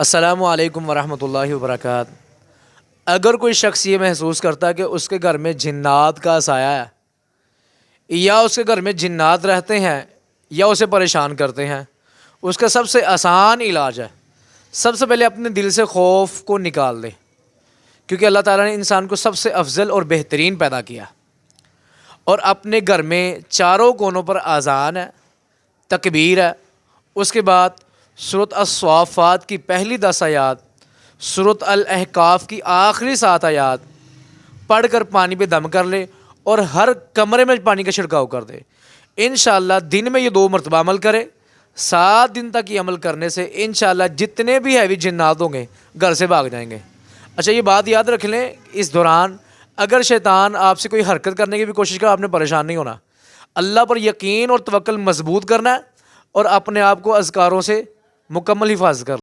अस्सलामु अलैकुम वरहमतुल्लाहि वबरकात। अगर कोई शख्स ये महसूस करता है कि उसके घर में जिन्नात का साया है या उसके घर में जिन्नात रहते हैं या उसे परेशान करते हैं, उसका सबसे आसान इलाज है, सबसे पहले अपने दिल से खौफ को निकाल दे। क्योंकि अल्लाह ताला ने इंसान को सबसे अफजल और बेहतरीन पैदा किया और अपने घर में चारों कोनों पर आज़ान है, तकबीर है। उसके बाद सूरत अस-सवाफ़ात की पहली 10 आयात, सूरत अल-अहकाफ़ की आखिरी 7 आयात पढ़कर पानी पे दम कर ले और हर कमरे में पानी का छिड़काव कर दे। इंशाअल्लाह दिन में ये 2 मरतबा अमल करे, 7 दिन तक ये अमल करने से इंशाअल्लाह जितने भी हैवी जिन्नात होंगे घर से भाग जाएंगे। अच्छा, ये बात याद रख लें, इस दौरान अगर शैतान आपसे कोई हरकत करने की भी कोशिश करे, आपने परेशान नहीं होना। अल्लाह पर यकीन और तवक्ल मजबूत करना है और अपने आप को अज़कारों से मुकम्मल हिफाजत कर